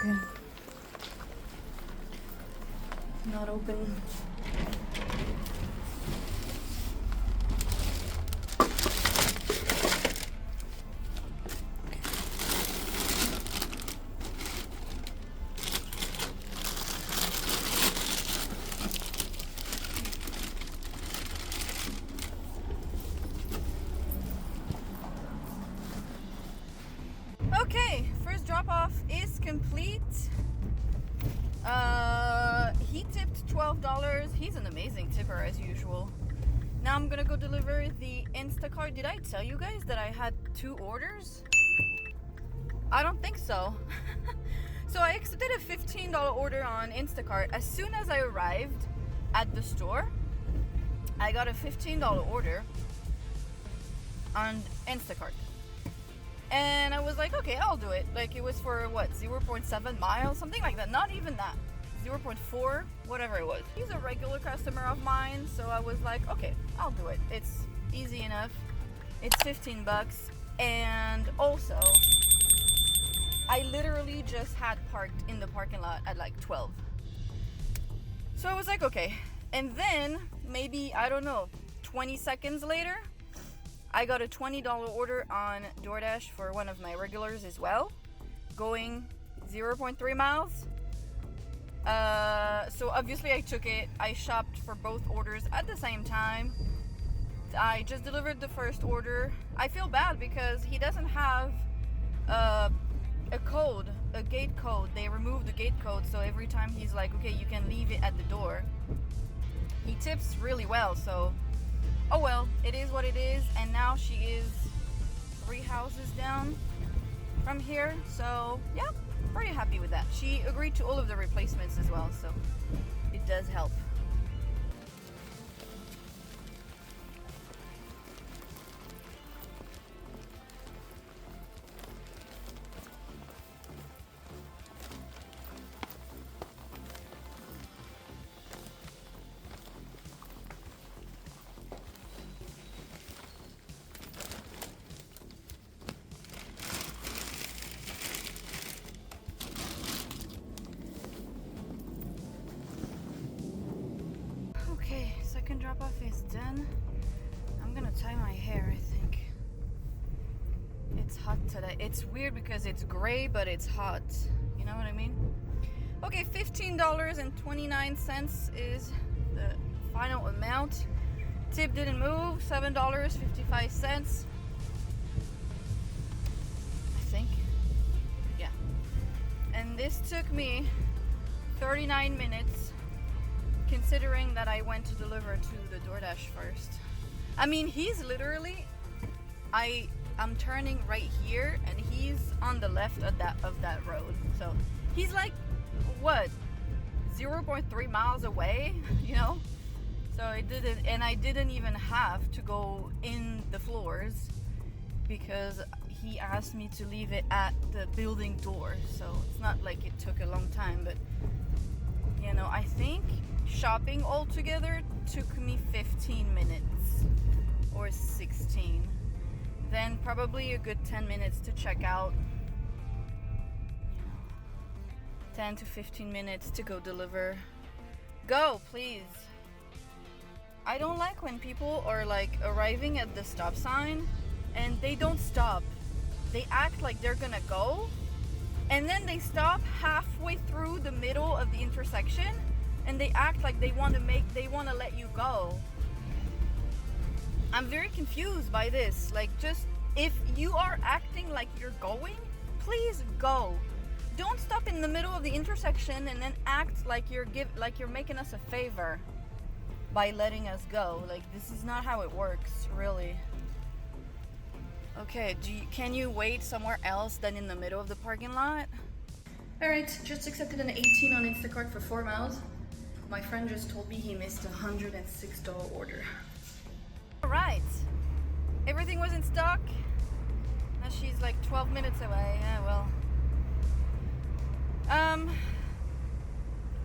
Okay. Not open. Okay, first drop off is complete. He tipped $12. He's an amazing tipper as usual. Now I'm gonna go deliver the Instacart. Did I tell you guys that I had 2 orders? I don't think so. So I accepted a $15 order on Instacart. As soon as I arrived at the store, I got a $15 order on Instacart. And I was like, okay, I'll do it. Like, it was for what, 0.7 miles, something like that. Not even that, 0.4, whatever it was. He's a regular customer of mine, so I was like, okay, I'll do it. It's easy enough. It's 15 bucks. And also, I literally just had parked in the parking lot at like 12. So I was like, okay. And then maybe, I don't know, 20 seconds later, I got a $20 order on Doordash for one of my regulars as well, going 0.3 miles. So obviously I took it. I shopped for both orders at the same time. I just delivered the first order. I feel bad because he doesn't have a code, a gate code. They removed the gate code, so every time he's like, okay, you can leave it at the door. He tips really well, so oh well, it is what it is. And now she is 3 houses down from here, so yeah, pretty happy with that. She agreed to all of the replacements as well, so it does help. Okay, second drop off is done. I'm gonna tie my hair, I think. It's hot today. It's weird because it's gray, but it's hot. You know what I mean? Okay, $15.29 is the final amount. Tip didn't move, $7.55. I think. Yeah. And this took me 39 minutes. Considering that I went to deliver to the Doordash first. I mean, he's literally, I'm turning right here and he's on the left of that road. So he's like, what, 0.3 miles away, you know? So I didn't even have to go in the floors because he asked me to leave it at the building door. So it's not like it took a long time, but you know, I think shopping altogether took me 15 minutes or 16. Then probably a good 10 minutes to check out. You know, 10 to 15 minutes to go deliver. Go, please. I don't like when people are like arriving at the stop sign and they don't stop. They act like they're gonna go and then they stop halfway through the middle of the intersection and they act like they want to let you go. I'm very confused by this. Like, just if you are acting like you're going, please go. Don't stop in the middle of the intersection and then act like you're making us a favor by letting us go. Like, this is not how it works, really. Okay, can you wait somewhere else than in the middle of the parking lot? Alright, just accepted an 18 on Instacart for 4 miles. My friend just told me he missed a $106 order. Alright, everything was in stock. Now she's like 12 minutes away. Yeah, well.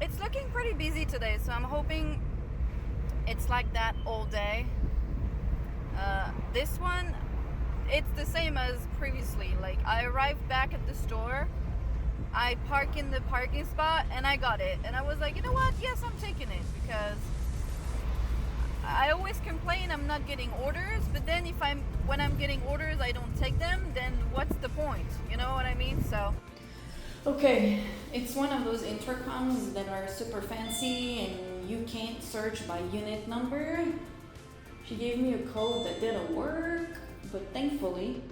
It's looking pretty busy today, so I'm hoping it's like that all day. This one, it's the same as previously. Like, I arrived back at the store I park in the parking spot and I got it. And I was like, you know what? Yes, I'm taking it, because I always complain I'm not getting orders, but then when I'm getting orders I don't take them, then what's the point? You know what I mean? So okay, it's one of those intercoms that are super fancy and you can't search by unit number. She gave me a code that didn't work, but thankfully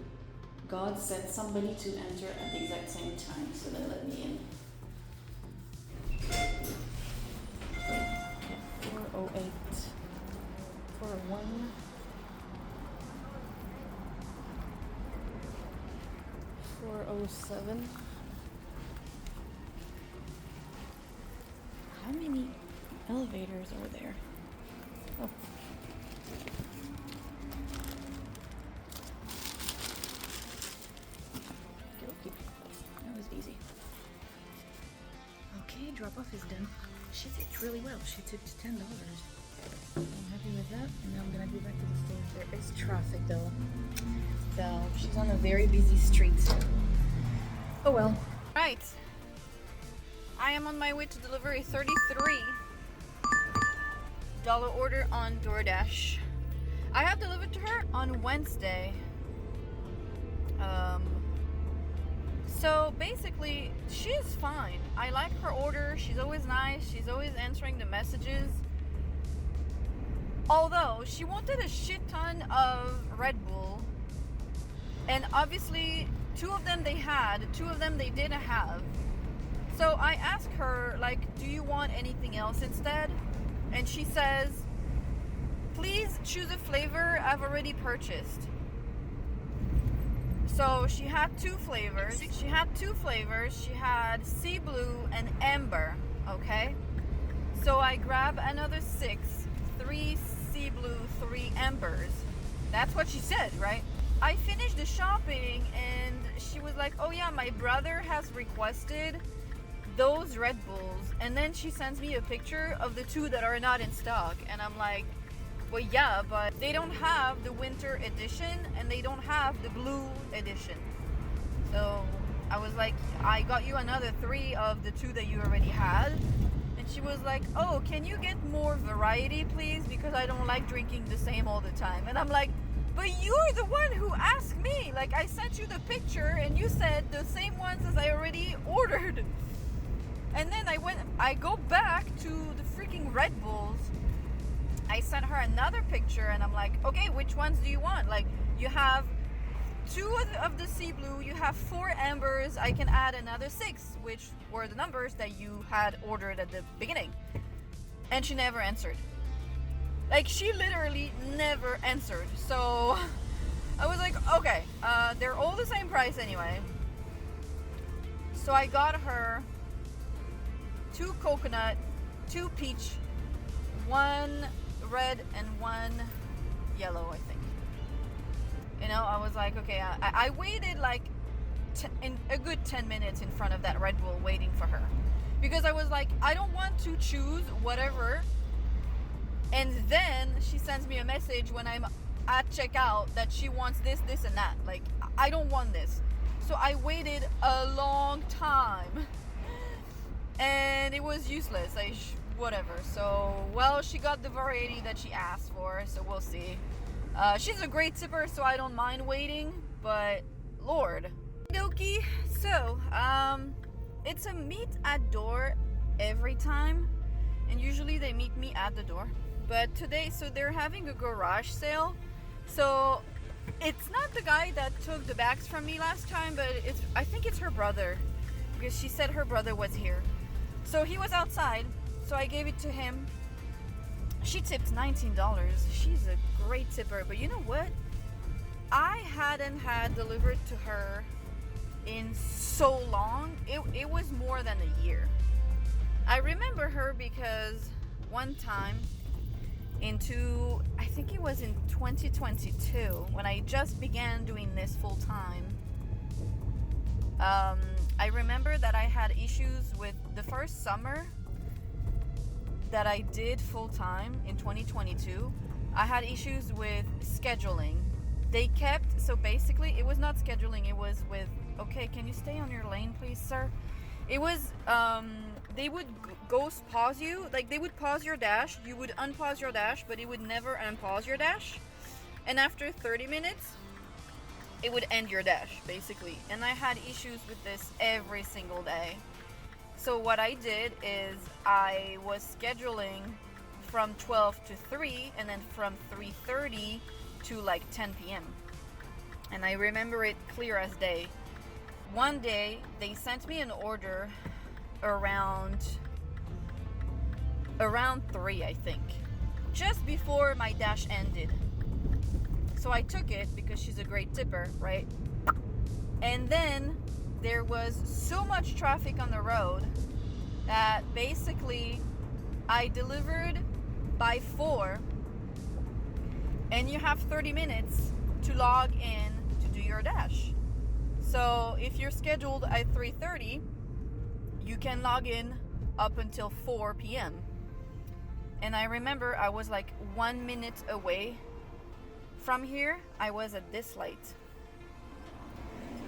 God sent somebody to enter at the exact same time, so they let me in. 408 401 407. How many elevators are there? Oh. Okay. That was easy. Okay, drop off is done. She tipped really well. She tipped $10. I'm happy with that, and now I'm gonna go back to the store. There is traffic though, so she's on a very busy street. Oh well. Right, I am on my way to delivery $33 order on Doordash. I have delivered to her on Wednesday. So basically, she is fine. I like her order. She's always nice. She's always answering the messages. Although she wanted a shit ton of Red Bull, and obviously two of them they had, two of them they didn't have. So I asked her, like, do you want anything else instead? And she says, please choose a flavor I've already purchased. So she had two flavors. She had sea blue and amber, okay? So I grabbed another 3 sea blue, 3 ambers. That's what she said, right? I finished the shopping and she was like, oh yeah, my brother has requested those Red Bulls. And then she sends me a picture of the 2 that are not in stock. And I'm like, well, yeah, but they don't have the winter edition and they don't have the blue edition. So I was like, I got you another 3 of the 2 that you already had. And she was like, oh, can you get more variety, please? Because I don't like drinking the same all the time. And I'm like, but you're the one who asked me. Like, I sent you the picture and you said the same ones as I already ordered. And then I go back to the freaking Red Bulls. I sent her another picture and I'm like, okay, which ones do you want? Like, you have 2 of the sea blue, you have 4 ambers, I can add another 6, which were the numbers that you had ordered at the beginning. And she never answered. Like, she literally never answered. So I was like, okay, they're all the same price anyway. So I got her 2 coconut, 2 peach, 1 red and 1 yellow, I think. You know, I was like, okay, I waited like in a good 10 minutes in front of that Red Bull waiting for her, because I was like, I don't want to choose whatever and then she sends me a message when I'm at checkout that she wants this, this and that. Like, I don't want this. So I waited a long time and it was useless. Whatever. So, well, she got the variety that she asked for, so we'll see. She's a great tipper, so I don't mind waiting, but Lord. Okie. So, it's a meet at door every time, and usually they meet me at the door. But today, so they're having a garage sale. So it's not the guy that took the bags from me last time, but I think it's her brother, because she said her brother was here. So he was outside. So I gave it to him. She tipped $19. She's a great tipper. But you know what? I hadn't had delivered to her in so long. It was more than a year. I remember her because one time I think it was in 2022, when I just began doing this full time. I remember that I had issues with the first summer that I did full time in 2022. I had issues with scheduling. So basically it was not scheduling, it was with, okay, can you stay on your lane please, sir? It was they would pause you, like they would pause your dash, you would unpause your dash, but it would never unpause your dash. And after 30 minutes, it would end your dash, basically. And I had issues with this every single day. So what I did is I was scheduling from 12 to 3 and then from 3:30 to like 10 p.m. And I remember it clear as day. One day they sent me an order around 3, I think, just before my dash ended. So I took it because she's a great tipper, right? And then there was so much traffic on the road that basically I delivered by 4, and you have 30 minutes to log in to do your dash. So if you're scheduled at 3:30, you can log in up until 4 p.m. And I remember I was like 1 minute away from here. I was at this light.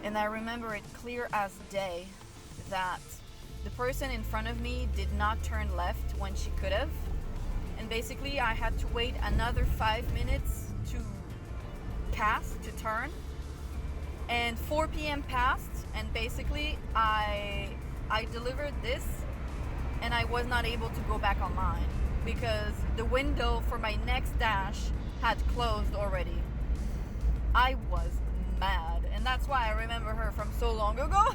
And I remember it clear as day that the person in front of me did not turn left when she could have. And basically I had to wait another 5 minutes to pass, to turn. And 4 p.m. passed, and basically I delivered this, and I was not able to go back online because the window for my next dash had closed already. I was mad, and that's why I remember her from so long ago.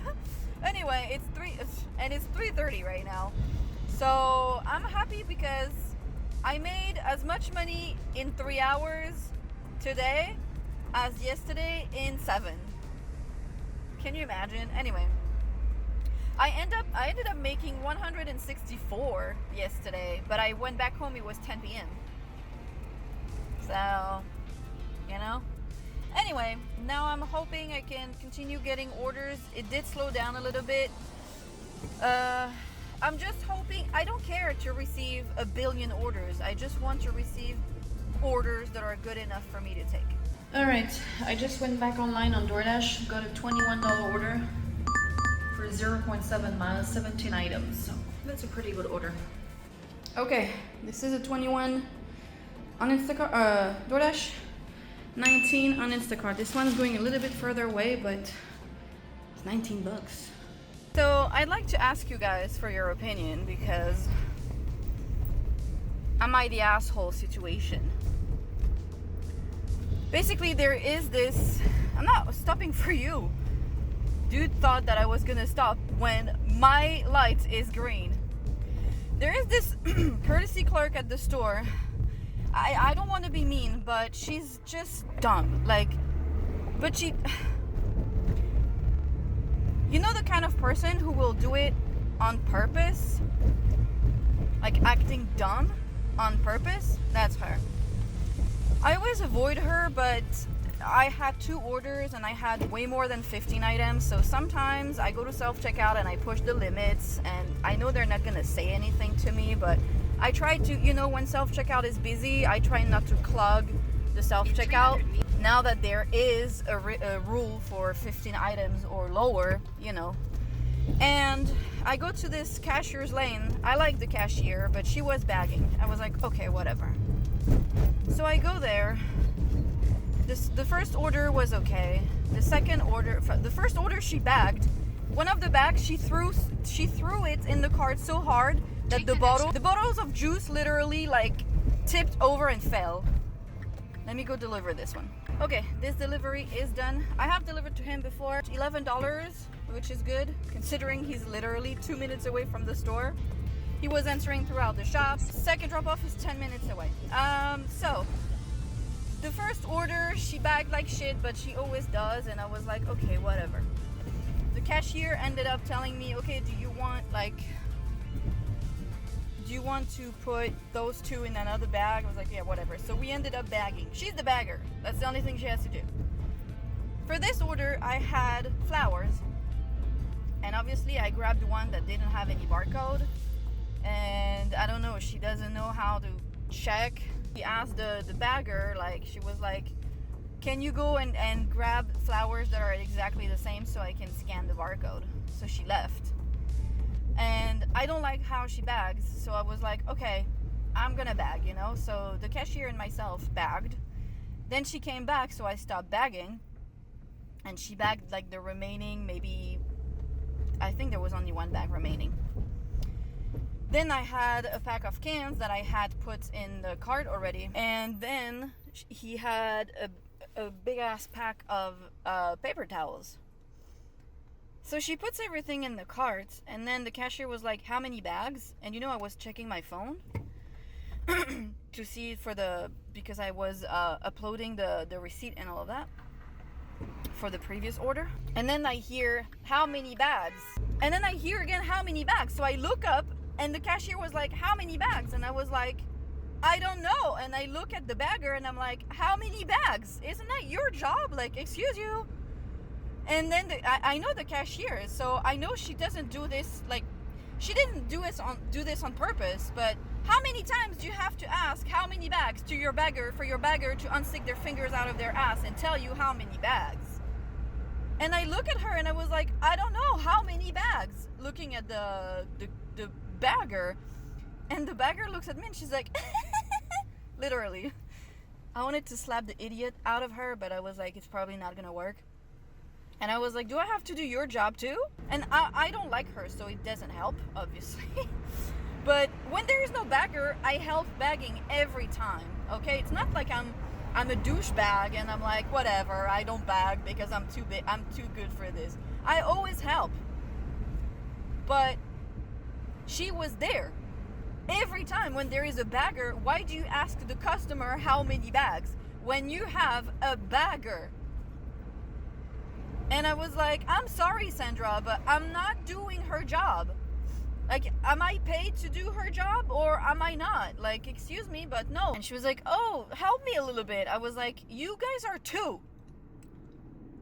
Anyway, it's 3:30 right now. So I'm happy because I made as much money in 3 hours today as yesterday in 7. Can you imagine? Anyway, I ended up making 164 yesterday, but I went back home, it was 10 p.m. So, you know. Anyway, now I'm hoping I can continue getting orders. It did slow down a little bit. I'm just hoping, I don't care to receive a billion orders. I just want to receive orders that are good enough for me to take. Alright, I just went back online on Doordash, got a $21 order for 0.7 miles, 17 items. So that's a pretty good order. Okay, this is a 21 on Instacart, Doordash, 19 on Instacart. This one's going a little bit further away, but it's 19 bucks. So I'd like to ask you guys for your opinion, because am I the asshole situation? Basically, there is this, I'm not stopping for you. Dude thought that I was gonna stop when my light is green. There is this courtesy clerk at the store. I don't want to be mean, but she's just dumb. But she, you know, the kind of person who will do it on purpose, like acting dumb on purpose. That's her. I always avoid her, but I had 2 orders and I had way more than 15 items, so sometimes I go to self-checkout and I push the limits, and I know they're not gonna say anything to me, but I try to, you know, when self-checkout is busy, I try not to clog the self-checkout. Now that there is a rule for 15 items or lower, you know. And I go to this cashier's lane. I like the cashier, but she was bagging. I was like, okay, whatever. So I go there. The first order was okay. The first order she bagged. One of the bags she threw it in the cart so hard that the bottles of juice literally like tipped over and fell. Let me go deliver this one. Okay, this delivery is done. I have delivered to him before. $11, which is good considering he's literally 2 minutes away from the store. He was answering throughout the shop. Second drop off is 10 minutes away. So the first order she bagged like shit, but she always does, and I was like, okay, whatever. The cashier ended up telling me, okay, do you want to put those 2 in another bag? I was like, yeah, whatever. So we ended up bagging. She's the bagger. That's the only thing she has to do. For this order, I had flowers, and obviously I grabbed one that didn't have any barcode, and I don't know, she doesn't know how to check. She asked the bagger, like, she was like, can you go and grab flowers that are exactly the same so I can scan the barcode? So she left. And I don't like how she bags, so I was like, okay, I'm gonna bag, you know. So the cashier and myself bagged. Then she came back, so I stopped bagging, and she bagged like the remaining, maybe, I think there was only one bag remaining. Then I had a pack of cans that I had put in the cart already, and then he had a big ass pack of paper towels. So she puts everything in the cart, and then the cashier was like, how many bags? And you know, I was checking my phone to see because I was uploading the receipt and all of that for the previous order. And then I hear, how many bags? And then I hear again, how many bags? So I look up, and the cashier was like, how many bags? And I was like, I don't know. And I look at the bagger, and I'm like, how many bags? Isn't that your job? Like, excuse you. And then I know the cashier, so I know she doesn't do this, like, she didn't do this on purpose, but how many times do you have to ask how many bags to your bagger for your bagger to unstick their fingers out of their ass and tell you how many bags? And I look at her, and I was like, I don't know, how many bags? Looking at the bagger, and the bagger looks at me, and she's like, literally. I wanted to slap the idiot out of her, but I was like, it's probably not gonna work. And I was like, do I have to do your job too? And I don't like her, so it doesn't help, obviously. But when there is no bagger, I help bagging every time, okay? It's not like I'm a douchebag and I'm like, whatever, I don't bag because I'm too good for this. I always help. But she was there. Every time when there is a bagger, why do you ask the customer how many bags when you have a bagger? And I was like, I'm sorry, Sandra, but I'm not doing her job. Like, am I paid to do her job or am I not? Like, excuse me, but no. And she was like, oh, help me a little bit. I was like, you guys are two.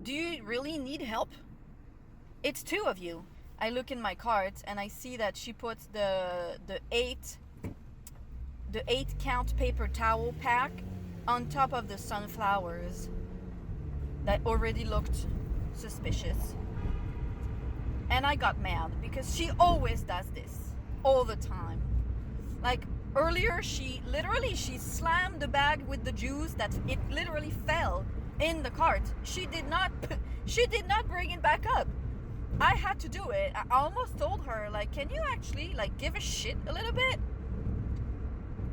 Do you really need help? It's two of you. I look in my cart and I see that she puts the 8 count paper towel pack on top of the sunflowers that already looked suspicious. And I got mad because she always does this all the time. Like earlier, she slammed the bag with the juice that it literally fell in the cart. She did not bring it back up. I had to do it. I almost told her, like, can you actually like give a shit a little bit?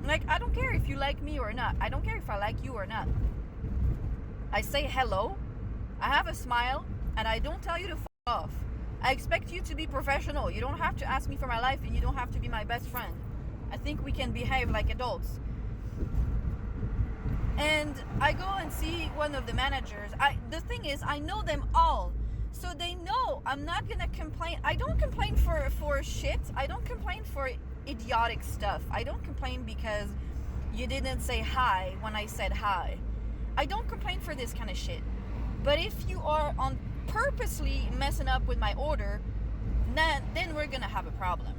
Like, I don't care if you like me or not. I don't care if I like you or not. I say hello, I have a smile, and I don't tell you to f*** off. I expect you to be professional. You don't have to ask me for my life, and you don't have to be my best friend. I think we can behave like adults. And I go and see one of the managers. The thing is, I know them all. So they know I'm not gonna complain. I don't complain for shit. I don't complain for idiotic stuff. I don't complain because you didn't say hi when I said hi. I don't complain for this kind of shit. But if you are on purposely messing up with my order, then we're gonna have a problem.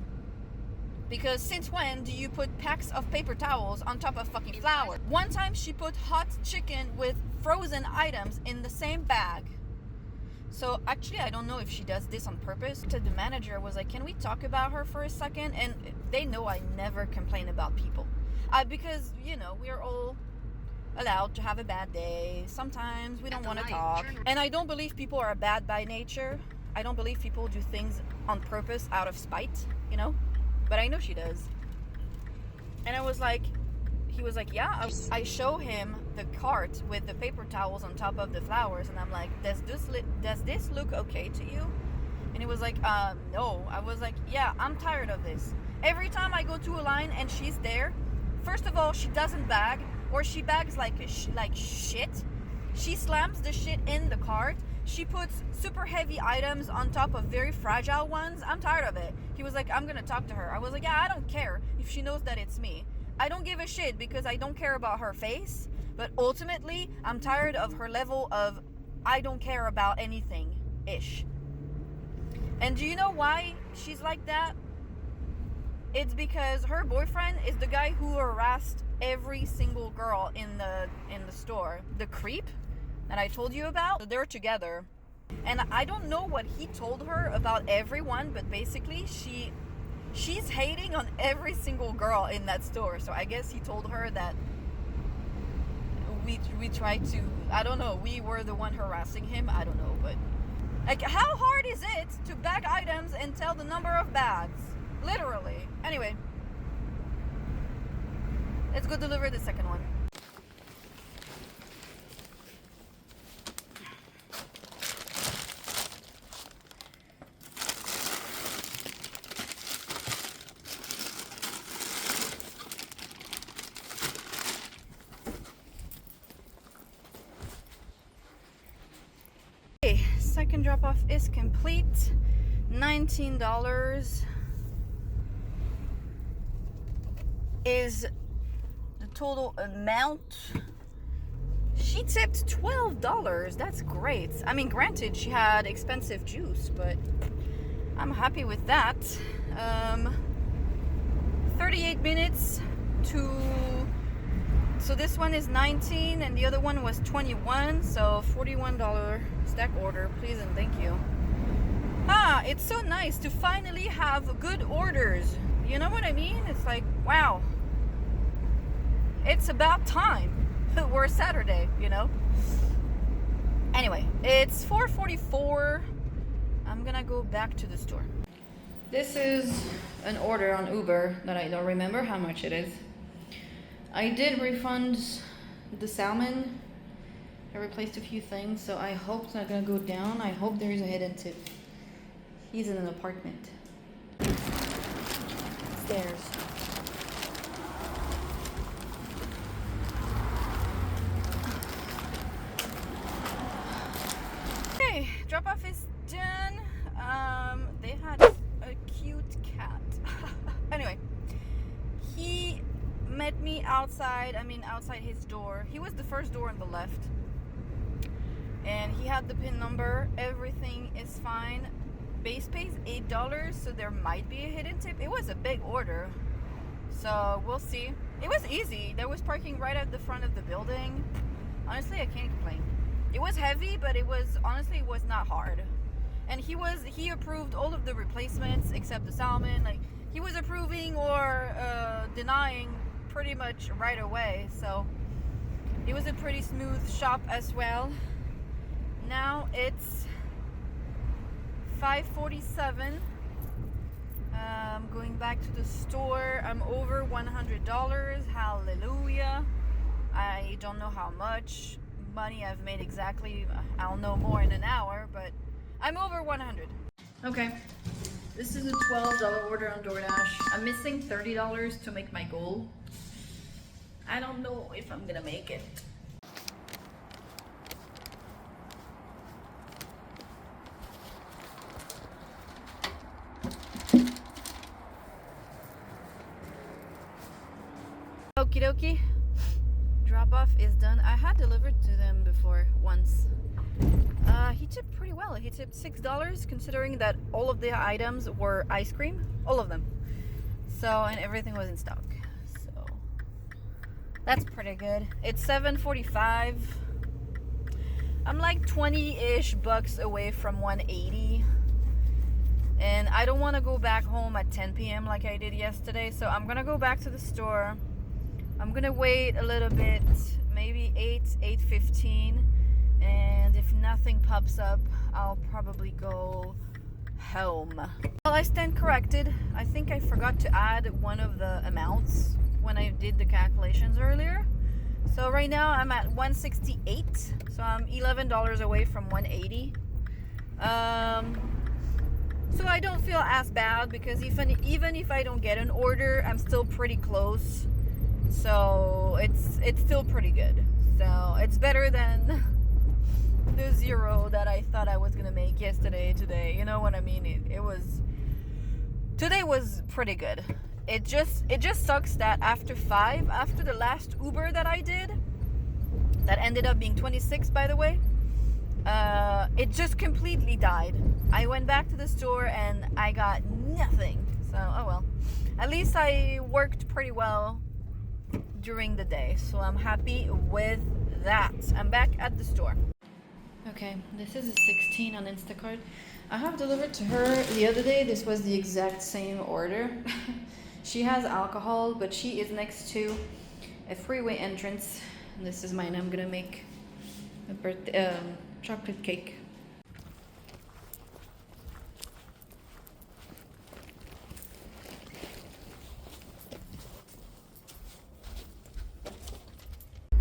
Because since when do you put packs of paper towels on top of fucking flour? One time she put hot chicken with frozen items in the same bag. So actually, I don't know if she does this on purpose. The manager was like, can we talk about her for a second? And they know I never complain about people. Because, you know, we're all allowed to have a bad day. Sometimes we don't want to talk. And I don't believe people are bad by nature. I don't believe people do things on purpose out of spite, you know? But I know she does. And I was like, he was like, yeah. I show him the cart with the paper towels on top of the flowers, and I'm like, does this look okay to you? And he was like, no. I was like, yeah, I'm tired of this. Every time I go to a line and she's there, first of all, she doesn't bag, or she bags like shit. She slams the shit in the cart. She puts super heavy items on top of very fragile ones. I'm tired of it. He was like, I'm gonna talk to her. I was like, yeah, I don't care if she knows that it's me. I don't give a shit because I don't care about her face, but ultimately, I'm tired of her level of I don't care about anything-ish. And do you know why she's like that? It's because her boyfriend is the guy who harassed every single girl in the store. The creep that I told you about. They're together. And I don't know what he told her about everyone, but basically she's hating on every single girl in that store. So I guess he told her that we tried to, I don't know, we were the one harassing him. I don't know, but like, how hard is it to bag items and tell the number of bags? Literally. Anyway, let's go deliver the second one. Okay, second drop off is complete. $19 is the total amount. She tipped $12. That's great. I mean, granted, she had expensive juice, but I'm happy with that. 38 minutes to, so this one is 19 and the other one was 21, so $41 stack order, please and thank you. It's so nice to finally have good orders. You know what I mean? It's like, wow, it's about time. We're Saturday, you know? Anyway, it's 4:44. I'm gonna go back to the store. This is an order on Uber that I don't remember how much it is. I did refund the salmon. I replaced a few things, so I hope it's not gonna go down. I hope there is a hidden tip. He's in an apartment. Stairs. Okay, drop off is done. They had a cute cat. Anyway, he met me outside, outside his door. He was the first door on the left. And he had the PIN number. Everything is fine. Base pays $8, so there might be a hidden tip. It was a big order, so we'll see. It was easy. There was parking right at the front of the building. Honestly, I can't complain. It was heavy, but it was not hard. And he approved all of the replacements except the salmon. Like, he was approving or denying pretty much right away. So it was a pretty smooth shop as well. Now it's 5:47. I'm going back to the store. I'm over $100. Hallelujah. I don't know how much money I've made exactly. I'll know more in an hour, but I'm over 100. Okay, this is a $12 order on Doordash. I'm missing $30 to make my goal. I don't know if I'm gonna make it. Okie dokie. Drop off is done. I had delivered to them before once. He tipped pretty well. He tipped $6 considering that all of the items were ice cream. All of them. So, and everything was in stock. So, that's pretty good. It's 7:45. I'm like 20-ish bucks away from 180. And I don't want to go back home at 10 p.m. like I did yesterday. So I'm going to go back to the store. I'm gonna wait a little bit, maybe 8:15, and if nothing pops up, I'll probably go home. Well, I stand corrected. I think I forgot to add one of the amounts when I did the calculations earlier. So right now I'm at 168, so I'm $11 away from 180. So I don't feel as bad because even if I don't get an order, I'm still pretty close. So it's still pretty good. So it's better than the zero that I thought I was gonna make today. You know what I mean? Today was pretty good. It just sucks that after the last Uber that I did, that ended up being 26 by the way, it just completely died. I went back to the store and I got nothing. So oh well. At least I worked pretty well during the day, so I'm happy with that. I'm back at the store. Okay, this is a 16 on Instacart. I have delivered to her the other day. This was the exact same order. She has alcohol, but she is next to a freeway entrance. And this is mine. I'm gonna make a birthday chocolate cake.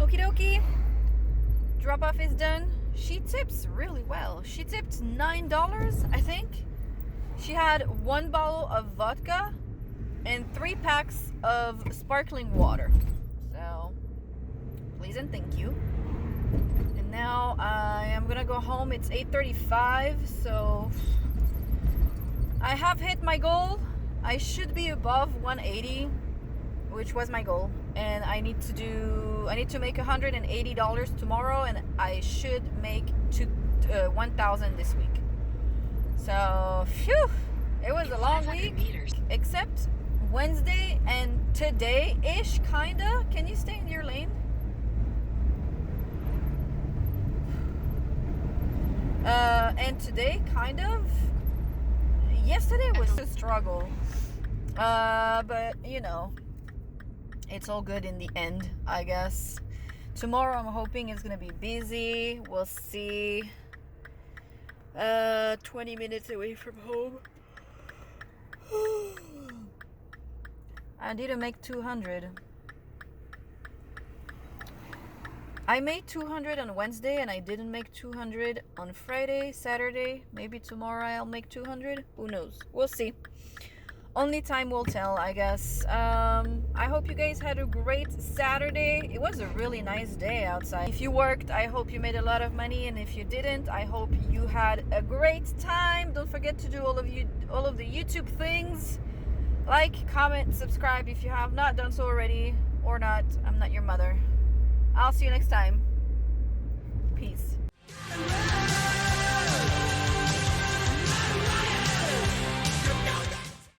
Okie dokie. Drop off is done. She tips really well. She tipped $9, I think. She had 1 bottle of vodka and 3 packs of sparkling water. So, please and thank you. And now I am gonna go home. It's 8:35, so I have hit my goal. I should be above 180, which was my goal. And I need to make $180 tomorrow, and I should make 1,000 this week. So, phew, it was a long week, except Wednesday and today-ish, kinda. Can you stay in your lane? And today, kind of. Yesterday was a struggle. But, you know, it's all good in the end, I guess. Tomorrow I'm hoping it's gonna be busy. We'll see. 20 minutes away from home. I didn't make 200. I made 200 on Wednesday and I didn't make 200 on Friday, Saturday. Maybe tomorrow I'll make 200. Who knows? We'll see. Only time will tell, I guess. I hope you guys had a great Saturday. It was a really nice day outside. If you worked, I hope you made a lot of money, and if you didn't, I hope you had a great time. Don't forget to do all of the YouTube things. Like, comment, subscribe if you have not done so already, or not. I'm not your mother. I'll see you next time. Peace.